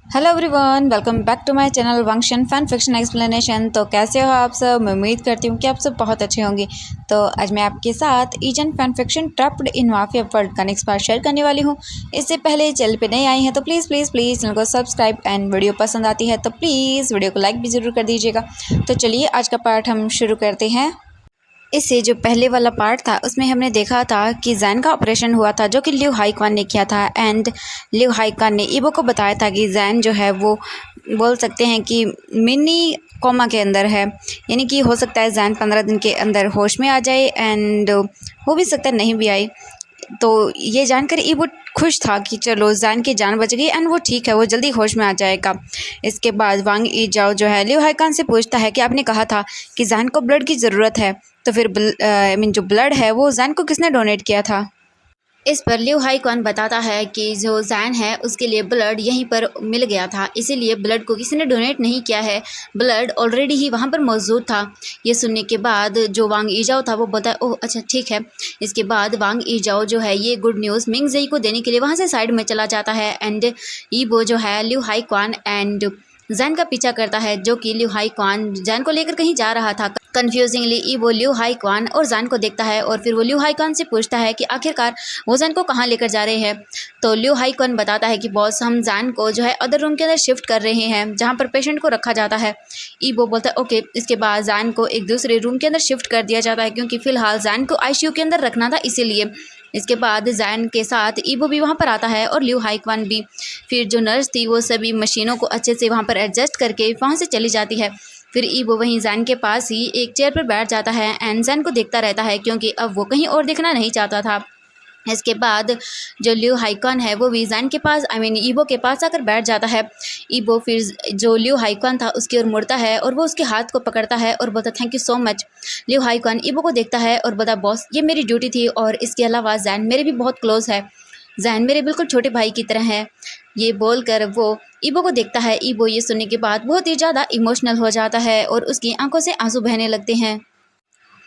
Hello everyone, welcome back to my channel Vanshan fan fiction explanation. तो कैसे हो आप सब? मैं उम्मीद करती हूँ कि आप सब बहुत अच्छे होंगे। तो आज मैं आपके साथ agent fan fiction trapped in mafia world का नेक्स्ट पार्ट शेयर करने वाली हूँ। इससे पहले चैनल पे नए आई हैं तो प्लीज़ प्लीज़ प्लीज़ चैनल को सब्सक्राइब एंड वीडियो पसंद आती है तो प्लीज़ वीडियो को लाइक भी ज़रूर कर दीजिएगा। तो चलिए आज का पार्ट हम शुरू करते हैं। इससे जो पहले वाला पार्ट था उसमें हमने देखा था कि जैन का ऑपरेशन हुआ था जो कि लिu हाईक्वान ने किया था एंड लिu हाईक्वान ने ईबो को बताया था कि जैन जो है वो बोल सकते हैं कि मिनी कोमा के अंदर है, यानी कि हो सकता है जैन 15 दिन के अंदर होश में आ जाए एंड हो भी सकता है नहीं भी आए। तो ये जानकर ईबो खुश था कि चलो जैन की जान बच गई एंड वो ठीक है, वो जल्दी होश में आ जाएगा। इसके बाद वांग ई जाओ जो है लिu हाईक्वान से पूछता है कि आपने कहा था कि जैन को ब्लड की ज़रूरत है, तो फिर जो ब्लड है वो जैन को किसने डोनेट किया था? इस पर लिu हाईक्वान बताता है कि जो जैन है उसके लिए ब्लड यहीं पर मिल गया था, इसीलिए ब्लड को किसी ने डोनेट नहीं किया है, ब्लड ऑलरेडी ही वहाँ पर मौजूद था। ये सुनने के बाद जो वांग ईजाओ था वो बताया ओह अच्छा ठीक है। इसके बाद वांग ईजाओ जो है ये गुड न्यूज़ मिंग जेई को देने के लिए वहाँ से साइड में चला जाता है एंड ईबो जो है लिu हाईक्वान एंड जैन का पीछा करता है, जो कि लिu हाईक्वान जैन को लेकर कहीं जा रहा था। कन्फ्यूजिंगली ईबो लिu हाईक्वान और जैन को देखता है और फिर वो लिu हाईक्वान से पूछता है कि आखिरकार वो जैन को कहाँ लेकर जा रहे हैं। तो लिu हाईक्वान बताता है कि बॉस हम जैन को जो है अदर रूम के अंदर शिफ्ट कर रहे हैं जहाँ पर पेशेंट को रखा जाता है। ईबो बोलता है ओके। इसके बाद जैन को एक दूसरे रूम के अंदर शिफ्ट कर दिया जाता है क्योंकि फिलहाल जैन को आईसीयू के अंदर रखना था, इसीलिए। इसके बाद जैन के साथ ईबो भी वहाँ पर आता है और लिu हाईक्वान भी। फिर जो नर्स थी वो सभी मशीनों को अच्छे से वहाँ पर एडजस्ट करके वहाँ से चली जाती है। फिर ईबो वहीं जैन के पास ही एक चेयर पर बैठ जाता है एंड जैन को देखता रहता है क्योंकि अब वो कहीं और देखना नहीं चाहता था। इसके बाद जो लिu हाईक्वान है वो भी जैन के पास ईबो के पास आकर बैठ जाता है। ईबो फिर जो लिu हाईक्वान था उसकी ओर मुड़ता है और वो उसके हाथ को पकड़ता है और बोलता थैंक यू सो मच। लिu हाईक्वान ईबो को देखता है और बोलता बॉस ये मेरी ड्यूटी थी और इसके अलावा जैन मेरे भी बहुत क्लोज है, जैन मेरे बिल्कुल छोटे भाई की तरह है। ये बोलकर वो ईबो को देखता है। ईबो ये सुनने के बाद बहुत ही ज़्यादा इमोशनल हो जाता है और उसकी आंखों से आंसू बहने लगते हैं।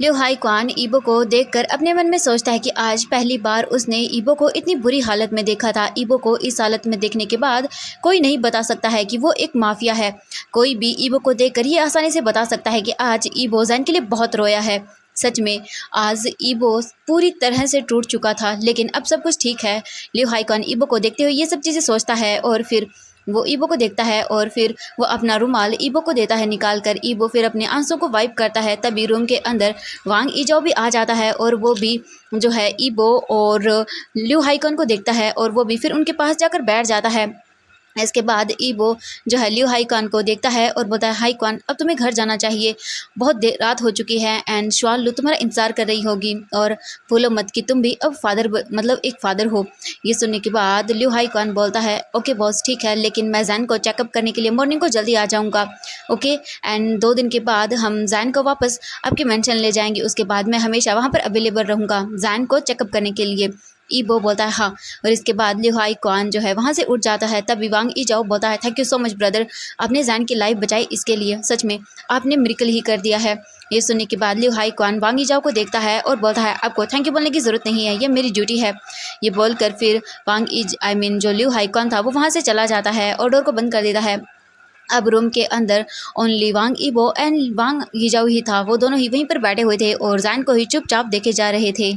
लिu हाईक्वान ईबो को देखकर अपने मन में सोचता है कि आज पहली बार उसने ईबो को इतनी बुरी हालत में देखा था। ईबो को इस हालत में देखने के बाद कोई नहीं बता सकता है कि वो एक माफिया है। कोई भी ईबो को देखकर ये आसानी से बता सकता है कि आज ईबो जैन के लिए बहुत रोया है। सच में आज ईबो पूरी तरह से टूट चुका था, लेकिन अब सब कुछ ठीक है। लिu हाईक्वान ईबो को देखते हुए ये सब चीज़ें सोचता है और फिर वो ईबो को देखता है और फिर वो अपना रुमाल ईबो को देता है निकाल कर। ईबो फिर अपने आंसू को वाइप करता है, तभी रूम के अंदर वांग ईजाओ भी आ जाता है और वो भी जो है ईबो और लिu हाईक्वान को देखता है और वो भी फिर उनके पास जाकर बैठ जाता है। इसके बाद ईबो जो है लिu हाईक्वान को देखता है और बोलता है हाईक्वान अब तुम्हें घर जाना चाहिए, बहुत देर रात हो चुकी है एंड श्वानलू तुम्हारा इंतजार कर रही होगी और भूलो मत कि तुम भी अब एक फादर हो। ये सुनने के बाद लिu हाईक्वान बोलता है ओके बॉस ठीक है, लेकिन मैं जैन को चेकअप करने के लिए मॉर्निंग को जल्दी आ जाऊँगा। ओके एंड 2 दिन के बाद हम जैन को वापस आपके मेंशन ले जाएंगे, उसके बाद मैं हमेशा वहाँ पर अवेलेबल रहूँगा जैन को चेकअप करने के लिए। ईबो बोलता है हाँ, और इसके बाद लिu हाईक्वान जो है वहाँ से उठ जाता है। तब वांग ईजाओ बोलता है thank you so much brother, आपने जैन की लाइफ बचाई, इसके लिए सच में आपने मिरेकल ही कर दिया है। ये सुनने के बाद लिu हाईक्वान वांग ईजाओ को देखता है और बोलता है आपको थैंक यू बोलने की ज़रूरत नहीं है, ये मेरी ड्यूटी है। ये बोलकर फिर जो लिu हाईक्वान था वो वहाँ से चला जाता है और डोर को बंद कर देता है। अब रूम के अंदर ओनली वांग ईबो एंड वांग ईजाओ ही था, वो दोनों ही वहीं पर बैठे हुए थे और जैन को ही चुपचाप देखे जा रहे थे।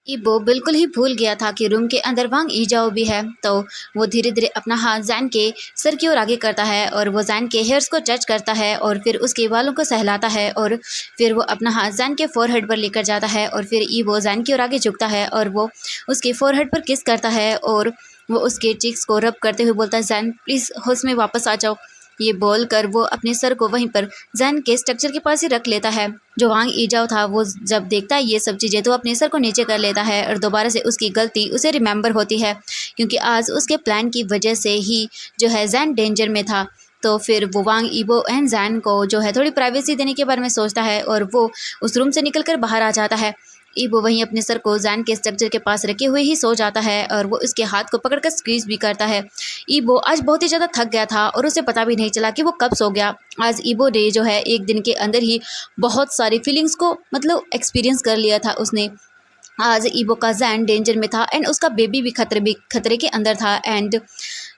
ईबो बिल्कुल ही भूल गया था कि रूम के अंदर वांग ईजाओ भी है, तो वो धीरे धीरे अपना हाथ जैन के सर की ओर आगे करता है और वो जैन के हेयर्स को टच करता है और फिर उसके बालों को सहलाता है और फिर वो अपना हाथ जैन के फोरहेड पर लेकर जाता है और फिर ईबो जैन की ओर आगे झुकता है और वो उसके फोरहेड पर किस करता है और वो उसके चीक्स को रब करते हुए बोलता है जैन प्लीज़ होश में वापस आ जाओ। ये बोलकर वो अपने सर को वहीं पर जैन के स्ट्रक्चर के पास ही रख लेता है। जो वांग ईजाओ था वो जब देखता है ये सब चीज़ें तो अपने सर को नीचे कर लेता है और दोबारा से उसकी गलती उसे रिमेंबर होती है, क्योंकि आज उसके प्लान की वजह से ही जो है जैन डेंजर में था। तो फिर वो वांग ईबो एंड जैन को जो है थोड़ी प्राइवेसी देने के बारे में सोचता है और वो उस रूम से निकल कर बाहर आ जाता है। ईबो वहीं अपने सर को जैन के स्ट्रक्चर के पास रखे हुए ही सो जाता है और वो उसके हाथ को पकड़कर स्क्वीज भी करता है। ईबो आज बहुत ही ज़्यादा थक गया था और उसे पता भी नहीं चला कि वो कब सो गया। आज ईबो ने जो है एक दिन के अंदर ही बहुत सारी फीलिंग्स को एक्सपीरियंस कर लिया था उसने। आज ईबो का जैन डेंजर में था एंड उसका बेबी भी खतरे के अंदर था एंड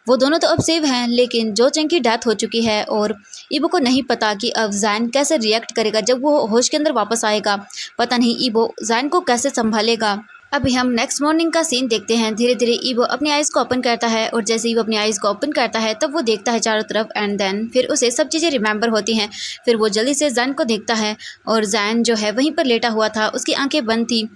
वो दोनों तो अब सेव हैं, लेकिन जो चंग की डेथ हो चुकी है और ईबो को नहीं पता कि अब जैन कैसे रिएक्ट करेगा जब वो होश के अंदर वापस आएगा। पता नहीं ईबो जैन को कैसे संभालेगा। अभी हम नेक्स्ट मॉर्निंग का सीन देखते हैं। धीरे धीरे ईबो अपनी आइज़ को ओपन करता है और जैसे ही वो अपनी आइज़ को ओपन करता है तब वो देखता है चारों तरफ एंड देन फिर उसे सब चीज़ें रिमेंबर होती हैं। फिर वो जल्दी से जैन को देखता है और जैन जो है वहीं पर लेटा हुआ था, उसकी आंखें बंद थी।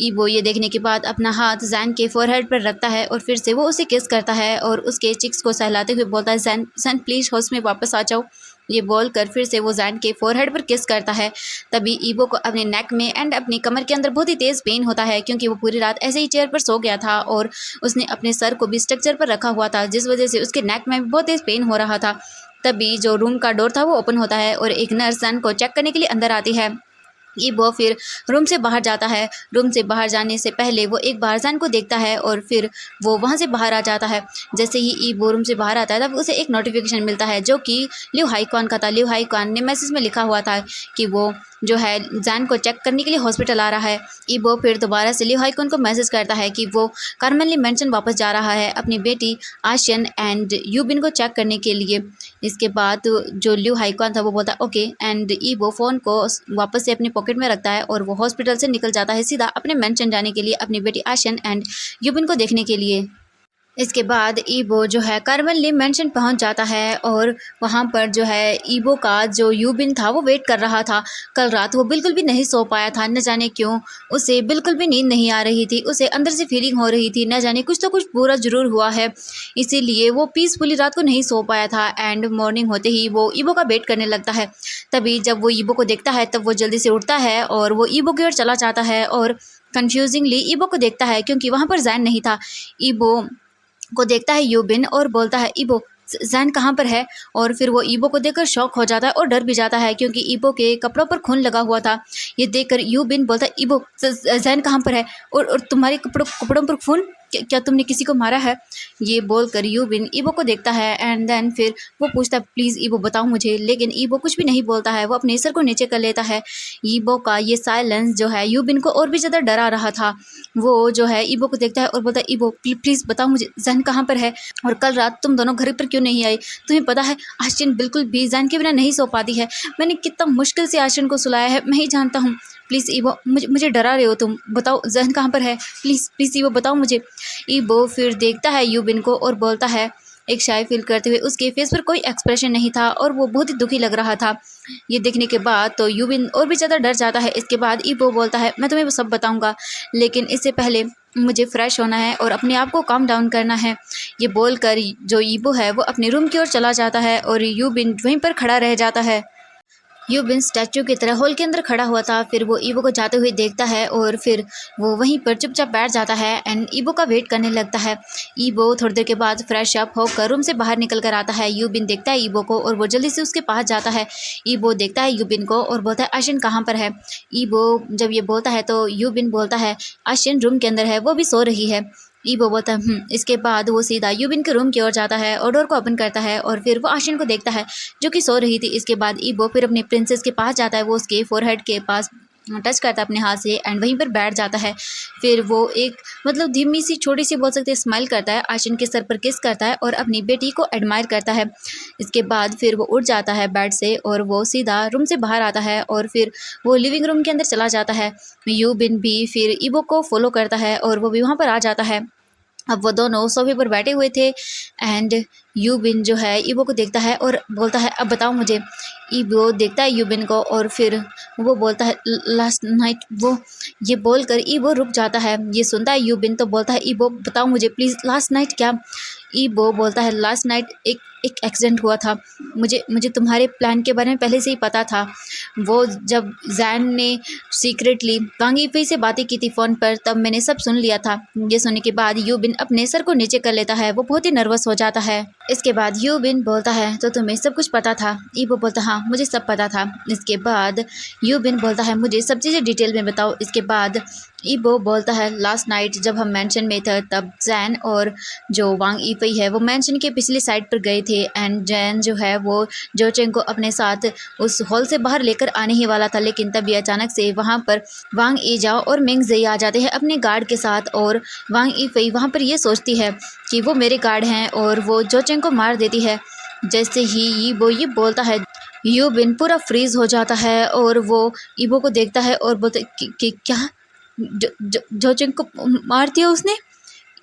ईबो ये देखने के बाद अपना हाथ जैन के फोरहेड पर रखता है और फिर से वो उसे किस करता है और उसके चिक्स को सहलाते हुए बोलता है, जैन जैन प्लीज़ होश में वापस आ जाओ। ये बोलकर फिर से वो जैन के फोरहेड पर किस करता है। तभी ईबो को अपने नेक में एंड अपनी कमर के अंदर बहुत ही तेज़ पेन होता है, क्योंकि वो पूरी रात ऐसे ही चेयर पर सो गया था और उसने अपने सर को भी स्ट्रक्चर पर रखा हुआ था, जिस वजह से उसके नेक में भी बहुत तेज़ पेन हो रहा था। तभी जो रूम का डोर था वो ओपन होता है और एक नर्स जैन को चेक करने के लिए अंदर आती है। ईबो फिर रूम से बाहर जाता है। रूम से बाहर जाने से पहले वो एक बार जैन को देखता है और फिर वो वहाँ से बाहर आ जाता है। जैसे ही ईबो रूम से बाहर आता है तब उसे एक नोटिफिकेशन मिलता है जो कि लिu हाईक्वान का था। लिu हाईक्वान ने मैसेज में लिखा हुआ था कि वो जो है जैन को चेक करने के लिए हॉस्पिटल आ रहा है। ईबो फिर दोबारा से लिu हाईक्वान को मैसेज करता है कि वो कार्मेली मेंशन वापस जा रहा है अपनी बेटी आशियन एंड यूबिन को चेक करने के लिए। इसके बाद जो लिu हाईक्वान था वो बोलता है ओके एंड ईबो फ़ोन को वापस से अपनी पॉकेट में रखता है और वो हॉस्पिटल से निकल जाता है सीधा अपने मेंशन जाने के लिए, अपनी बेटी आशियन एंड यूबिन को देखने के लिए। इसके बाद ईबो जो है कार्मेली मेंशन पहुंच जाता है और वहां पर जो है ईबो का जो यूबिन था वो वेट कर रहा था। कल रात वो बिल्कुल भी नहीं सो पाया था, न जाने क्यों उसे बिल्कुल भी नींद नहीं आ रही थी। उसे अंदर से फीलिंग हो रही थी न जाने कुछ तो कुछ बुरा जरूर हुआ है, इसीलिए वो पीसफुली रात को नहीं सो पाया था। एंड मॉर्निंग होते ही वो ईबो का वेट करने लगता है। तभी जब वो ईबो को देखता है तब वो जल्दी से उठता है और वो ईबो की ओर चला जाता है और कन्फ्यूजिंगली ईबो को देखता है क्योंकि वहाँ पर जैन नहीं था। ईबो को देखता है यूबिन और बोलता है ईबो जैन कहाँ पर है। और फिर वो ईबो को देखकर शॉक हो जाता है और डर भी जाता है क्योंकि ईबो के कपड़ों पर खून लगा हुआ था। ये देखकर यूबिन बोलता है ईबो जैन कहाँ पर है और तुम्हारे कपड़ों पर खून, क्या तुमने किसी को मारा है। ये बोलकर यूबिन ईबो को देखता है एंड देन फिर वो पूछता है प्लीज़ ईबो बताओ मुझे, लेकिन ईबो कुछ भी नहीं बोलता है। वो अपने सर को नीचे कर लेता है। ईबो का ये साइलेंस जो है यूबिन को और भी ज़्यादा डरा रहा था। वो जो है ईबो को देखता है और बोलता है ईबो प्लीज़ बताओ मुझे जैन कहाँ पर है और कल रात तुम दोनों घर पर क्यों नहीं आई। तुम्हें पता है आशियन बिल्कुल भी जैन के बिना नहीं सो पाती है। मैंने कितना मुश्किल से आशियन को सुलाया है, मैं ही जानता हूँ। प्लीज़ ईबो मुझे डरा रहे हो तुम, बताओ जैन कहाँ पर है, प्लीज़ ईबो बताओ मुझे। ईबो फिर देखता है यूबिन को और बोलता है एक शाय फील करते हुए, उसके फेस पर कोई एक्सप्रेशन नहीं था और वो बहुत ही दुखी लग रहा था। ये देखने के बाद तो यूबिन और भी ज़्यादा डर जाता है। इसके बाद ईबो बोलता है मैं तुम्हें वो सब बताऊंगा, लेकिन इससे पहले मुझे फ्रेश होना है और अपने आप को काम डाउन करना है। ये बोलकर जो ईबो है वो अपने रूम की ओर चला जाता है और यूबिन वहीं पर खड़ा रह जाता है। यूबिन स्टैचू की तरह हॉल के अंदर खड़ा हुआ था। फिर वो ईबो को जाते हुए देखता है और फिर वो वहीं पर चुपचाप बैठ जाता है एंड ईबो का वेट करने लगता है। ईबो थोड़ी देर के बाद फ्रेश अप होकर रूम से बाहर निकल कर आता है। यूबिन देखता है ईबो को और वो जल्दी से उसके पास जाता है। ईबो देखता है यूबिन को और बोलता है आशियन कहाँ पर है। ईबो जब ये बोलता है तो यूबिन बोलता है आशियन रूम के अंदर है, वो भी सो रही है। ईबो बोलता है इसके बाद वो सीधा यूबिन के रूम की ओर जाता है और डोर को ओपन करता है और फिर वो आशियन को देखता है जो कि सो रही थी। इसके बाद ईबो फिर अपने प्रिंसेस के पास जाता है, वो उसके फोरहेड के पास टच करता है अपने हाथ से एंड वहीं पर बैठ जाता है। फिर वो एक मतलब धीमी सी छोटी सी बोल सकते हैं स्माइल करता है, आशियन के सर पर किस करता है और अपनी बेटी को एडमायर करता है। इसके बाद फिर वो उठ जाता है बेड से और वो सीधा रूम से बाहर आता है और फिर वो लिविंग रूम के अंदर चला जाता है। यूबिन भी फिर ईबो को फॉलो करता है और वो भी वहाँ पर आ जाता है। अब वो दोनों सोफे पर बैठे हुए थे एंड यूबिन जो है ईबो को देखता है और बोलता है अब बताओ मुझे। ईबो देखता है यूबिन को और फिर वो बोलता है लास्ट नाइट, वो ये बोलकर ईबो रुक जाता है। ये सुनता है यूबिन तो बोलता है ईबो बताओ मुझे प्लीज़ लास्ट नाइट क्या। ईबो बोलता है लास्ट नाइट एक एक्सीडेंट हुआ था। मुझे तुम्हारे प्लान के बारे में पहले से ही पता था। वो जब जैन ने सीक्रेटली वांग यीफई से बातें की थी फ़ोन पर तब मैंने सब सुन लिया था। ये सुनने के बाद यूबिन अपने सर को नीचे कर लेता है, वो बहुत ही नर्वस हो जाता है। इसके बाद यूबिन बोलता है तो तुम्हें सब कुछ पता था। ईबो बोलता हाँ मुझे सब पता था। इसके बाद यूबिन बोलता है मुझे सब चीज़ें डिटेल में बताओ। इसके बाद ईबो बोलता है लास्ट नाइट जब हम मेंशन में थे तब जैन और जो वांग ईफई है वो मेंशन के पिछली साइड पर गए थे एंड जैन जो है वो जोचेंग को अपने साथ उस हॉल से बाहर लेकर आने ही वाला था, लेकिन तभी अचानक से वहाँ पर वांग ईजाओ और मिंग जेई आ जाते हैं अपने गार्ड के साथ। और वांग ईफई वहाँ पर ये सोचती है कि वो मेरे गार्ड हैं और वो जोचेंग को मार देती है। जैसे ही ईबो ये बोलता है यू बिन पूरा फ्रीज हो जाता है और वो ईबो को देखता है और बोलता है कि क्या जोचेंग को मार दिया उसने।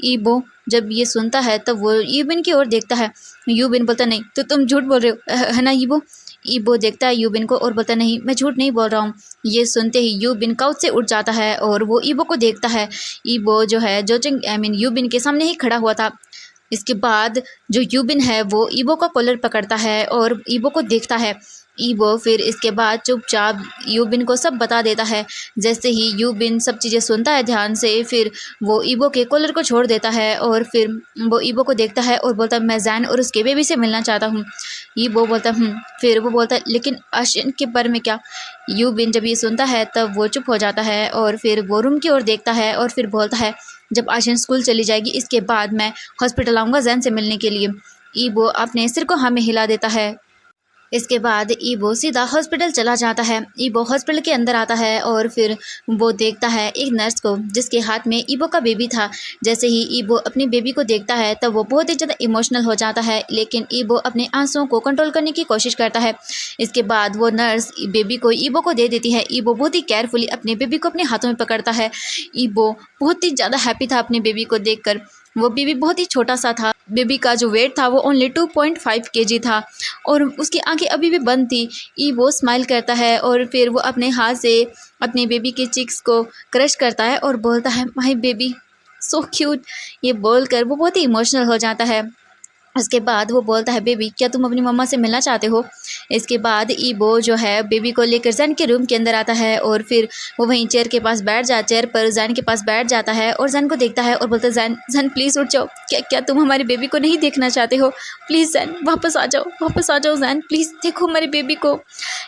ईबो जब ये सुनता है तब वो यूबिन की ओर देखता है। यूबिन बोलता नहीं तो तुम झूठ बोल रहे हो है ना ईबो। ईबो देखता है यूबिन को और बोलता नहीं मैं झूठ नहीं बोल रहा हूँ। ये सुनते ही यूबिन काउच से उठ जाता है और वो ईबो को देखता है। ईबो जो है जोचेंग यूबिन के सामने ही खड़ा हुआ था। इसके बाद जो यूबिन है वो ईबो का कॉलर पकड़ता है और ईबो को देखता है। ईबो फिर इसके बाद चुपचाप यूबिन को सब बता देता है। जैसे ही यूबिन सब चीज़ें सुनता है ध्यान से, फिर वो ईबो के कॉलर को छोड़ देता है और फिर वो ईबो को देखता है और बोलता है मैं जैन और उसके बेबी से मिलना चाहता हूँ। ईबो बोलता फिर वो बोलता है लेकिन आशिन के बारे में क्या। यूबिन जब ये सुनता है तब वो चुप हो जाता है और फिर वो रूम की ओर देखता है और फिर बोलता है जब आशिन स्कूल चली जाएगी इसके बाद मैं हॉस्पिटल आऊँगा जैन से मिलने के लिए। ईबो अपने सिर को हमें हिला देता है। इसके बाद ईबो सीधा हॉस्पिटल चला जाता है। ईबो हॉस्पिटल के अंदर आता है और फिर वो देखता है एक नर्स को जिसके हाथ में ईबो का बेबी था। जैसे ही ईबो अपनी बेबी को देखता है तब वो बहुत ही ज़्यादा इमोशनल हो जाता है, लेकिन ईबो अपने आंसुओं को कंट्रोल करने की कोशिश करता है। इसके बाद वो नर्स बेबी को ईबो को दे देती है। ईबो बहुत ही केयरफुली अपने बेबी को अपने हाथों में पकड़ता है। ईबो बहुत ही ज़्यादा हैप्पी था अपने बेबी को देखकर। वो बेबी बहुत ही छोटा सा था। बेबी का जो वेट था वो ओनली 2.5 kg था और उसकी आंखें अभी भी बंद थी। ईबो स्माइल करता है और फिर वो अपने हाथ से अपने बेबी के चिक्स को क्रश करता है और बोलता है माय बेबी सो क्यूट। ये बोलकर वो बहुत ही इमोशनल हो जाता है। उसके बाद वो बोलता है बेबी क्या तुम अपनी मम्मा से मिलना चाहते हो। इसके बाद ईबो जो है बेबी को लेकर जैन के रूम के अंदर आता है और फिर वो वहीं चेयर पर जैन के पास बैठ जाता है और जैन को देखता है और बोलता है जैन जैन प्लीज़ उठ जाओ। क्या तुम हमारे बेबी को नहीं देखना चाहते हो। प्लीज़ जैन वापस आ जाओ जैन प्लीज़ देखो हमारे बेबी को।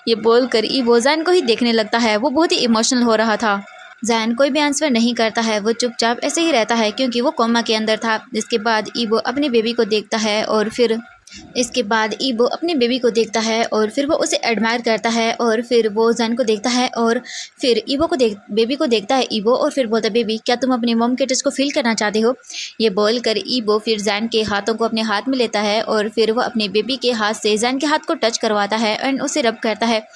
ये बोल कर ईबो जैन को ही देखने लगता है। वो बहुत ही इमोशनल हो रहा था। जैन कोई भी आंसर नहीं करता है, वो चुपचाप ऐसे ही रहता है क्योंकि वो कोमा के अंदर था। इसके बाद ईबो अपने बेबी को देखता है और फिर वो उसे एडमायर करता है और फिर वो जैन को देखता है और फिर बेबी को देखता है ईबो और फिर बोलता है बेबी क्या तुम अपनी मॉम के टच को फील करना चाहते हो। ये बोलकर ईबो फिर जैन के हाथों को अपने हाथ में लेता है और फिर वो अपने बेबी के हाथ से जैन के हाथ को टच करवाता है एंड उसे रब करता है,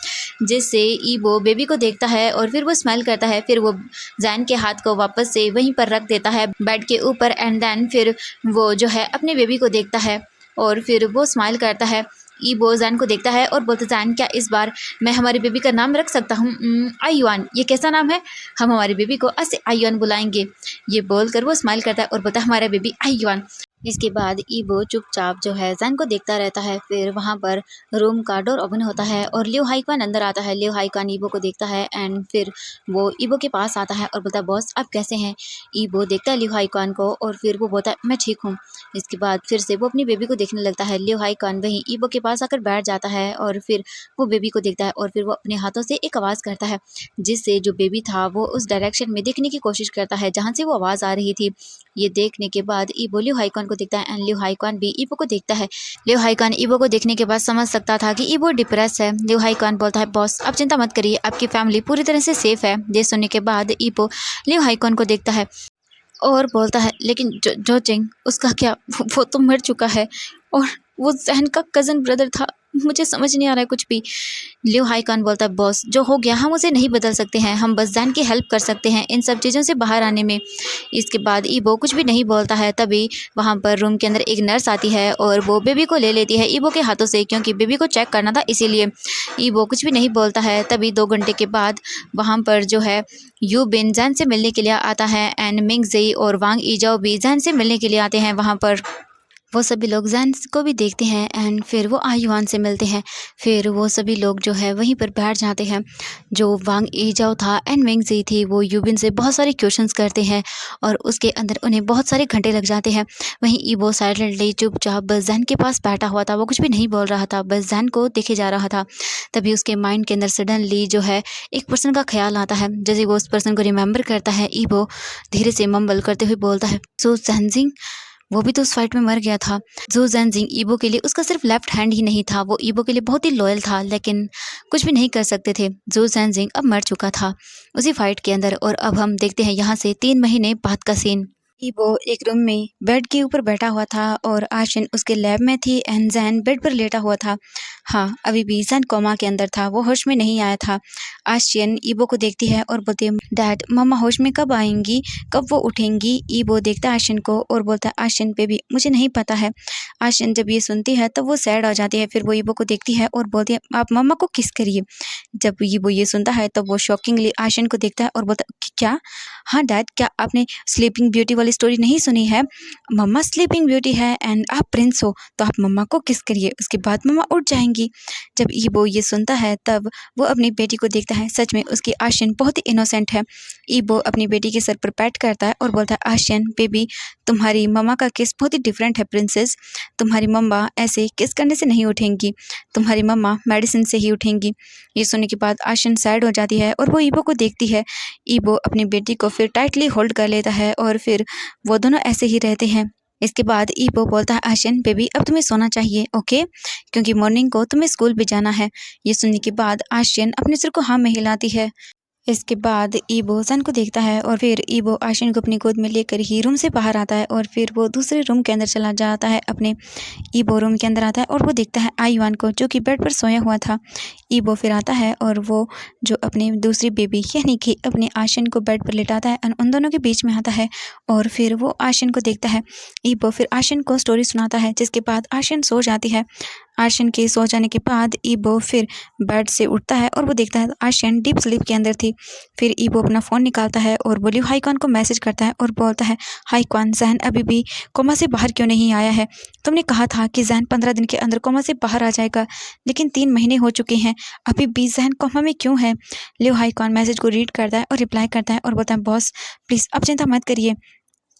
जिससे ईबो बेबी को देखता है और फिर वो स्माइल करता है। फिर वो जैन के हाथ को वापस से वहीं पर रख देता है बेड के ऊपर एंड देन फिर वो जो है अपने बेबी को देखता है और फिर वो स्माइल करता है। ईबो जैन को देखता है और बोलता है जैन क्या इस बार मैं हमारे बेबी का नाम रख सकता हूँ। आयुआन। ये कैसा नाम है। हम हमारे बेबी को ऐसे आयुआन बुलाएंगे। ये बोलकर वो स्माइल करता है और बोलता है हमारा बेबी आयुआन। इसके बाद ईबो चुपचाप जो है जैन को देखता रहता है। फिर वहाँ पर रूम का डोर ओपन होता है और लियो हाईक्वान अंदर आता है। लियो हाईक्वान ईबो को देखता है एंड फिर वो ईबो के पास आता है और बोलता है बॉस आप कैसे हैं। ईबो देखता है लियो हाईक्वान को और फिर वो बोलता है मैं ठीक हूँ। इसके बाद फिर से वो अपनी बेबी को देखने लगता है। लियो हाईक्वान वहीं ईबो के पास आकर बैठ जाता है और फिर वो बेबी को देखता है और फिर वो अपने हाथों से एक आवाज़ करता है, जिससे जो बेबी था वो उस डायरेक्शन में देखने की कोशिश करता है जहाँ से वो आवाज़ आ रही थी। ये देखने के बाद ईबो लियो हाईक्वान को देखता है एंड लियो हाईक्वान भी ईबो को देखता है। लियो हाईक्वान ईबो को देखने के बाद समझ सकता था कि ईबो डिप्रेस है। लियो हाईक्वान बोलता है बॉस आप चिंता मत करिए, आपकी फैमिली पूरी तरह से सेफ है। ये सुनने के बाद ईबो लियो हाईक्वान को देखता है और बोलता है लेकिन जोचेंग उसका क्या, वो तो मर चुका है और वो जैन का कज़न ब्रदर था। मुझे समझ नहीं आ रहा है कुछ भी। लियो हाईक्वान बोलता है बॉस जो हो गया हम उसे नहीं बदल सकते हैं, हम बस जैन की हेल्प कर सकते हैं इन सब चीज़ों से बाहर आने में। इसके बाद ईबो कुछ भी नहीं बोलता है। तभी वहाँ पर रूम के अंदर एक नर्स आती है और वो बेबी को ले लेती है ईबो के हाथों से, क्योंकि बेबी को चेक करना था इसीलिए। ईबो कुछ भी नहीं बोलता है। तभी 2 घंटे के बाद वहाँ पर जो है यू बिन जैन से मिलने के लिए आता है एंड मिंग जेई और वांग ईजाओ भी जैन से मिलने के लिए आते हैं वहाँ पर। वो सभी लोग जैन को भी देखते हैं एंड फिर वो आयुआन से मिलते हैं। फिर वो सभी लोग जो है वहीं पर बैठ जाते हैं। जो वांग ईजाओ था एंड वेंग जी थी वो यूबिन से बहुत सारे क्वेश्चंस करते हैं और उसके अंदर उन्हें बहुत सारे घंटे लग जाते हैं। वहीं ईबो साइलेंटली चुपचाप बस जैन के पास बैठा हुआ था, वो कुछ भी नहीं बोल रहा था, बस जैन को देखे जा रहा था। तभी उसके माइंड के अंदर सडनली जो है एक पर्सन का ख्याल आता है। जैसे वो उस पर्सन को रिमेंबर करता है, ईबो धीरे से मम्बल करते हुए बोलता है, सो जैनजिंग, वो भी तो उस फाइट में मर गया था। ज़ू ज़ेनजिंग ईबो के लिए उसका सिर्फ लेफ्ट हैंड ही नहीं था, वो ईबो के लिए बहुत ही लॉयल था, लेकिन कुछ भी नहीं कर सकते थे। ज़ू ज़ेनजिंग अब मर चुका था उसी फाइट के अंदर। और अब हम देखते हैं यहाँ से 3 महीने बाद का सीन। ईबो एक रूम में बेड के ऊपर बैठा हुआ था और आशिन उसके लैब में थी एंड जैन बेड पर लेटा हुआ था। हाँ, अभी भी जैन कोमा के अंदर था, वो होश में नहीं आया था। आशियन ईबो को देखती है और बोलती है, डैड मम्मा होश में कब आएंगी, कब वो उठेंगी। ईबो देखता है आशियन को और बोलता है, आशियन बेबी मुझे नहीं पता है। आशियन जब ये सुनती है तब वो सैड हो जाती है। फिर वो ईबो को देखती है और बोलती है, आप मम्मा को किस करिए। जब ईबो ये सुनता है तब वो शॉकिंगली आशियन को देखता है और बोलता है, क्या? हाँ डैड, क्या आपने स्लीपिंग ब्यूटी वाली स्टोरी नहीं सुनी है? मम्मा स्लीपिंग ब्यूटी है एंड आप प्रिंस हो, तो आप मम्मा को किस करिए, उसके बाद मम्मा उठ जाएंगी। जब ईबो ये सुनता है तब वो अपनी बेटी को देखता है। सच में उसकी आशियन बहुत ही इनोसेंट है। ईबो अपनी बेटी के सर पर पैट करता है और बोलता है, आशियन बेबी तुम्हारी मम्मा का किस बहुत ही डिफरेंट है प्रिंसेस। तुम्हारी मम्मा ऐसे किस करने से नहीं उठेंगी, तुम्हारी मम्मा मेडिसिन से ही उठेंगी। ये सुनने के बाद आशियन सैड हो जाती है और वो ईबो को देखती है। ईबो अपनी बेटी को फिर टाइटली होल्ड कर लेता है और फिर वो दोनों ऐसे ही रहते हैं। इसके बाद ईबो बोलता है, आशियन बेबी अब तुम्हें सोना चाहिए, ओके, क्योंकि मॉर्निंग को तुम्हें स्कूल भी जाना है। ये सुनने के बाद आशियन अपने सिर को हाँ में हिलाती है। इसके बाद ईबो जैन को देखता है और फिर ईबो आशियन को अपनी गोद में लेकर ही रूम से बाहर आता है और फिर वो दूसरे रूम के अंदर चला जाता है। अपने ईबो रूम के अंदर आता है और वो देखता है आयुआन को, जो कि बेड पर सोया हुआ था। ईबो फिर आता है और वो जो अपनी दूसरी बेबी यानी कि अपने आशियन को बेड पर लेटाता है और उन दोनों के बीच में आता है और फिर वो आशियन को देखता है। ईबो फिर आशियन को स्टोरी सुनाता है, जिसके बाद आशियन सो जाती है। आशियन के सो जाने के बाद ईबो फिर बेड से उठता है और वो देखता है आशियन डीप स्लीप के अंदर थी। फिर ईबो अपना फ़ोन निकालता है और बोलियो हाईकॉन को मैसेज करता है और बोलता है, हाईकॉन जैन अभी भी कोमा से बाहर क्यों नहीं आया है? तुमने कहा था कि जैन 15 दिन के अंदर कोमा से बाहर आ जाएगा, लेकिन 3 महीने हो चुके हैं, अभी भी जैन कोमा में क्यों है? लियो हाईकॉन मैसेज को रीड करता है और रिप्लाई करता है और बोलता है, बॉस प्लीज़ अब चिंता मत करिए,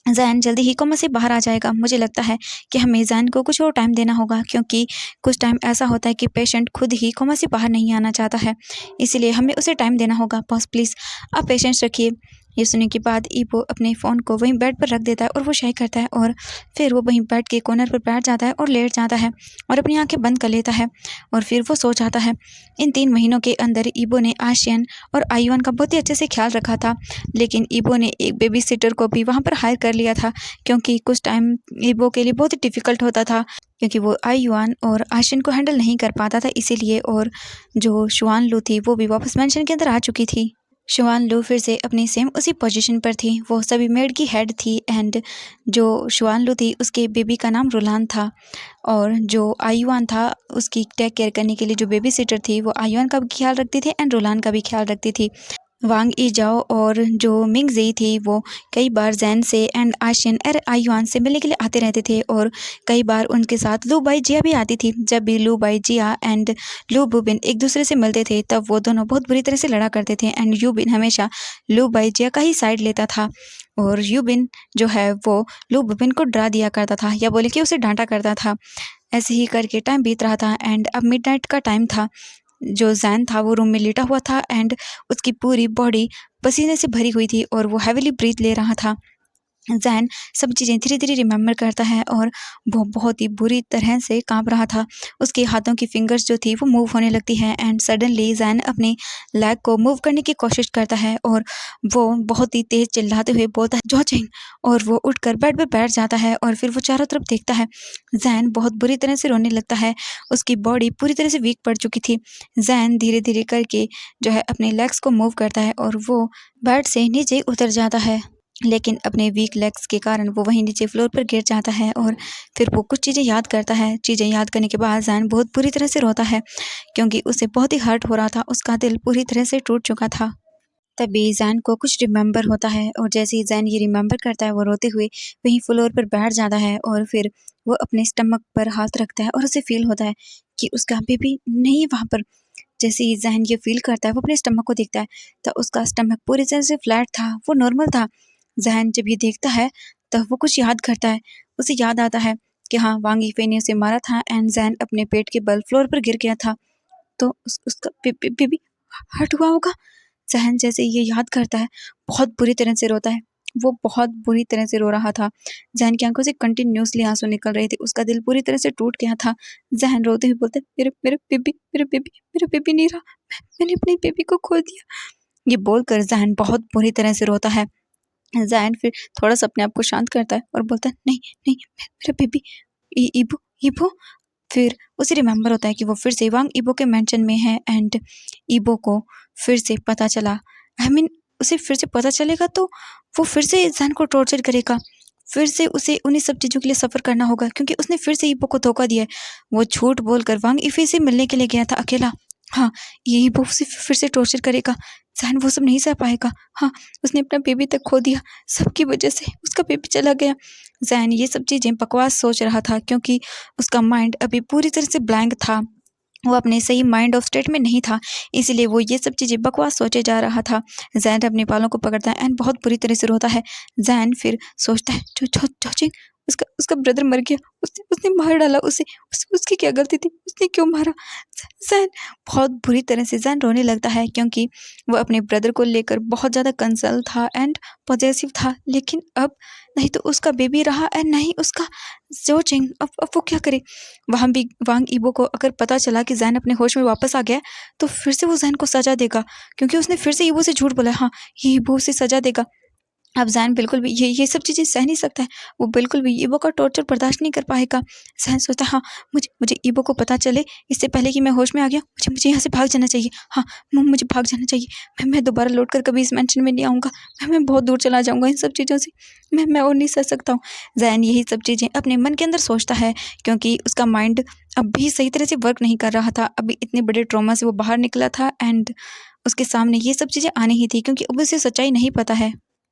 जैन जल्दी ही कोमा से बाहर आ जाएगा। मुझे लगता है कि हमें जैन को कुछ और टाइम देना होगा, क्योंकि कुछ टाइम ऐसा होता है कि पेशेंट खुद ही कोमा से बाहर नहीं आना चाहता है, इसीलिए हमें उसे टाइम देना होगा। बॉस प्लीज़ आप पेशेंस रखिए। ये सुनने के बाद ईबो अपने फ़ोन को वहीं बेड पर रख देता है और वो शाई करता है और फिर वो वहीं बेड के कॉर्नर पर बैठ जाता है और लेट जाता है और अपनी आंखें बंद कर लेता है और फिर वो सो जाता है। इन 3 महीनों के अंदर ईबो ने आशियन और आयुआन का बहुत ही अच्छे से ख्याल रखा था, लेकिन ईबो ने एक बेबी सिटर को भी वहाँ पर हायर कर लिया था, क्योंकि कुछ टाइम ईबो के लिए बहुत ही डिफ़िकल्ट होता था, क्योंकि वो आयुआन और आशियन को हैंडल नहीं कर पाता था इसीलिए। और जो शुआन लू थी वो भी वापस मेंशन के अंदर आ चुकी थी। शुआन लू फिर से अपनी सेम उसी पोजीशन पर थी, वो सभी मेड की हेड थी एंड जो शुआन लू थी उसके बेबी का नाम रोलान था और जो आयुआन था उसकी टेक केयर करने के लिए जो बेबी सिटर थी वो आयुआन का भी ख्याल रखती थी एंड रोलान का भी ख्याल रखती थी। वांग ईजाओ और जो मिंग जेई थी वो कई बार जैन से एंड आशियन और आयुआन से मिलने के लिए आते रहते थे और कई बार उनके साथ लू बाई जिया भी आती थी। जब भी लू बाई जिया एंड लू बुबिन एक दूसरे से मिलते थे तब वो दोनों बहुत बुरी तरह से लड़ा करते थे एंड यूबिन हमेशा लू बाई जिया का ही साइड लेता था और यूबिन जो है वो लू बुबिन को डरा दिया करता था या बोले कि उसे डांटा करता था। ऐसे ही करके टाइम बीत रहा था एंड अब मिडनाइट का टाइम था। जो जैन था वो रूम में लेटा हुआ था एंड उसकी पूरी बॉडी पसीने से भरी हुई थी और वो हैवीली ब्रीथ ले रहा था। जैन सब चीज़ें धीरे धीरे रिमेम्बर करता है और वो बहुत ही बुरी तरह से कांप रहा था। उसके हाथों की फिंगर्स जो थी वो मूव होने लगती हैं एंड सडनली जैन अपने लेग को मूव करने की कोशिश करता है और वो बहुत ही तेज़ चिल्लाते हुए बोलता है, जॉचिंग, और वो उठकर बेड पे बैठ जाता है और फिर वो चारों तरफ देखता है। जैन बहुत बुरी तरह से रोने लगता है, उसकी बॉडी पूरी तरह से वीक पड़ चुकी थी। जैन धीरे धीरे करके जो है अपने लेग्स को मूव करता है और वो बेड से नीचे उतर जाता है, लेकिन अपने वीक लेग्स के कारण वो वहीं नीचे फ्लोर पर गिर जाता है और फिर वो कुछ चीज़ें याद करता है। चीज़ें याद करने के बाद जैन बहुत बुरी तरह से रोता है, क्योंकि उसे बहुत ही हर्ट हो रहा था, उसका दिल पूरी तरह से टूट चुका था। तभी जैन को कुछ रिमेंबर होता है और जैसे ही जैन ये रिमेंबर करता है वो रोते हुए वहीं फ्लोर पर बैठ जाता है और फिर वो अपने स्टमक पर हाथ रखता है और उसे फील होता है कि उसका बेबी नहीं है वहाँ पर। जैसे ही जैन ये फील करता है वो अपने स्टमक को देखता है तो उसका स्टमक पूरी तरह से फ्लैट था, वो नॉर्मल था। जैन जब ये देखता है तब वो कुछ याद करता है, उसे याद आता है कि हाँ वांग यीफे ने उसे मारा था एंड जैन अपने पेट के बल फ्लोर पर गिर गया था, तो उसका बेबी हर्ट हुआ होगा। जहन जैसे ये याद करता है बहुत बुरी तरह से रोता है, वो बहुत बुरी तरह से रो रहा था। जहन की आंखों से कंटिन्यूसली आंसू निकल रहे थे, उसका दिल पूरी तरह से टूट गया था। जहन रोते हुए बोलते मेरे मेरे बेबी मेरे बेबी मेरा बेबी नहीं रहा, मैंने अपने बेबी को खो दिया। ये बोलकर जहन बहुत बुरी तरह से रोता है। जहन फिर थोड़ा सा अपने आप को शांत करता है और बोलता है नहीं नहीं मेरा बेबी इबो इबो। फिर उसे रिमेंबर होता है कि वो फिर से वांग इबो के मेंशन में है एंड इबो को फिर से पता चला, उसे फिर से पता चलेगा तो वो फिर से जैन को टॉर्चर करेगा, फिर से उसे उन्हीं सब चीज़ों के लिए सफ़र करना होगा क्योंकि उसने फिर से इबो को धोखा दिया है। वो झूठ बोलकर वांग इफे से मिलने के लिए गया था अकेला। हाँ, ये इबो उसे फिर से टॉर्चर करेगा, जैन वो सब नहीं सह पाएगा। हाँ, उसने अपना बेबी तक खो दिया, सबकी वजह से उसका बेबी चला गया। जैन ये सब चीज़ें बकवास सोच रहा था क्योंकि उसका माइंड अभी पूरी तरह से ब्लैंक था, वो अपने सही माइंड ऑफ स्टेट में नहीं था, इसलिए वो ये सब चीज़ें बकवास सोचे जा रहा था। जैन अपने बालों को पकड़ता है एंड बहुत बुरी तरह से रोता है। जैन फिर सोचता है चोचिंग उसका उसका ब्रदर मर गया, उसने उसने मार डाला उसे, उसकी क्या गलती थी, उसने क्यों मारा। जैन बहुत बुरी तरह से जैन रोने लगता है क्योंकि वो अपने ब्रदर को लेकर बहुत ज़्यादा कंसर्न था एंड पॉजेसिव था, लेकिन अब नहीं तो उसका बेबी रहा एंड नहीं उसका जोचिंग। अब वो क्या करे। वहाँ भी वांग इबो को अगर पता चला कि जैन अपने होश में वापस आ गया तो फिर से वो जैन को सजा देगा क्योंकि उसने फिर से इबो से झूठ बोला। हाँ, ये इबो उसे सजा देगा। अब जैन बिल्कुल भी ये सब चीज़ें सह नहीं सकता है, वो बिल्कुल भी ईबो का टॉर्चर बर्दाश्त नहीं कर पाएगा। जैन सोचता है हाँ, मुझे ईबो को पता चले इससे पहले कि मैं होश में आ गया, मुझे यहाँ से भाग जाना चाहिए। हाँ, मुझे भाग जाना चाहिए। मैं दोबारा लौट कर कभी इस मेंशन में नहीं आऊँगा। मैं बहुत दूर चला जाऊँगा इन सब चीज़ों से। मैं और नहीं सह सकता हूँ। जैन यही सब चीज़ें अपने मन के अंदर सोचता है क्योंकि उसका माइंड अब भी सही तरह से वर्क नहीं कर रहा था। अभी इतने बड़े ट्रॉमा से वो बाहर निकला था एंड उसके सामने ये सब चीज़ें आनी ही थी क्योंकि अब उसे सच्चाई नहीं पता है।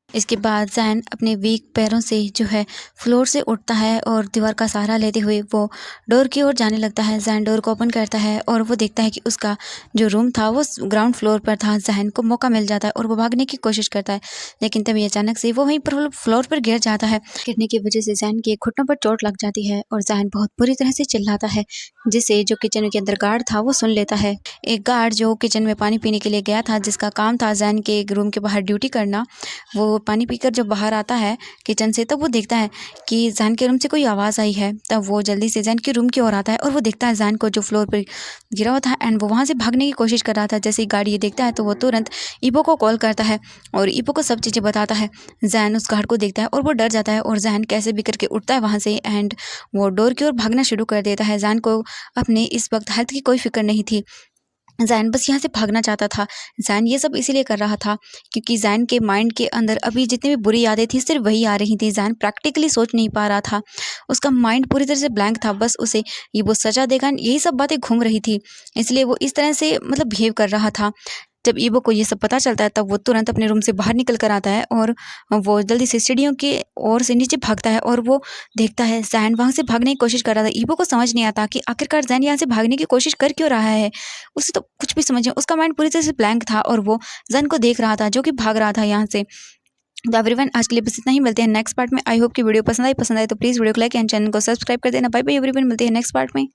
इसके बाद जैन अपने वीक पैरों से जो है फ्लोर से उठता है और दीवार का सहारा लेते हुए वो डोर की ओर जाने लगता है। जैन डोर को ओपन करता है और वो देखता है कि उसका जो रूम था वो ग्राउंड फ्लोर पर था। जैन को मौका मिल जाता है और वो भागने की कोशिश करता है, लेकिन तभी अचानक से वो वहीं पर फ्लोर पर गिर जाता है। गिरने की वजह से जैन के घुटनों पर चोट लग जाती है और जैन बहुत बुरी तरह से चिल्लाता है, जिसे जो किचन के अंदर गार्ड था वो सुन लेता है। एक गार्ड जो किचन में पानी पीने के लिए गया था, जिसका काम था जैन के एक रूम के बाहर ड्यूटी करना, वो पानी पीकर जब बाहर आता है किचन से तब वो देखता है कि जैन के रूम से कोई आवाज़ आई है। तब वो जल्दी से जैन के रूम की ओर आता है और वो देखता है जैन को जो फ्लोर पर गिरा हुआ था एंड वो वहाँ से भागने की कोशिश कर रहा था। जैसे ही गार्ड ये देखता है तो वो तुरंत ईबो को कॉल करता है और ईबो को सब चीज़ें बताता है। जैन उस गार्ड को देखता है और वो डर जाता है और जैन कैसे भी करके उठता है वहाँ से एंड वो डोर की ओर भागना शुरू कर देता है। जैन को अपने इस वक्त हेल्थ की कोई फिक्र नहीं थी, जैन बस यहाँ से भागना चाहता था। जैन ये सब इसीलिए कर रहा था क्योंकि जैन के माइंड के अंदर अभी जितनी भी बुरी यादें थी सिर्फ वही आ रही थी। जैन प्रैक्टिकली सोच नहीं पा रहा था, उसका माइंड पूरी तरह से ब्लैंक था। बस उसे ये वो सजा देगा यही सब बातें घूम रही थी, इसलिए वो इस तरह से मतलब बिहेव कर रहा था। जब ईबो को ये सब पता चलता है तब वो तुरंत अपने रूम से बाहर निकल कर आता है और वो जल्दी से सीढ़ियों की ओर से नीचे भागता है और वो देखता है जैन वहाँ से भागने की कोशिश कर रहा था। ईबो को समझ नहीं आता कि आखिरकार जैन यहाँ से भागने की कोशिश कर क्यों रहा है, उसे तो कुछ भी समझ नहीं, उसका माइंड पूरी तरह से ब्लैंक था और वो जैन को देख रहा था जो कि भाग रहा था यहाँ से। तो एवरीवन, आज के लिए बस इतना ही, मिलते हैं नेक्स्ट पार्ट में। आई होप कि वीडियो पसंद आए तो प्लीज़ वीडियो को लाइक एंड चैनल को सब्सक्राइब कर देना। बाय बाय एवरीवन, मिलते हैं नेक्स्ट पार्ट में।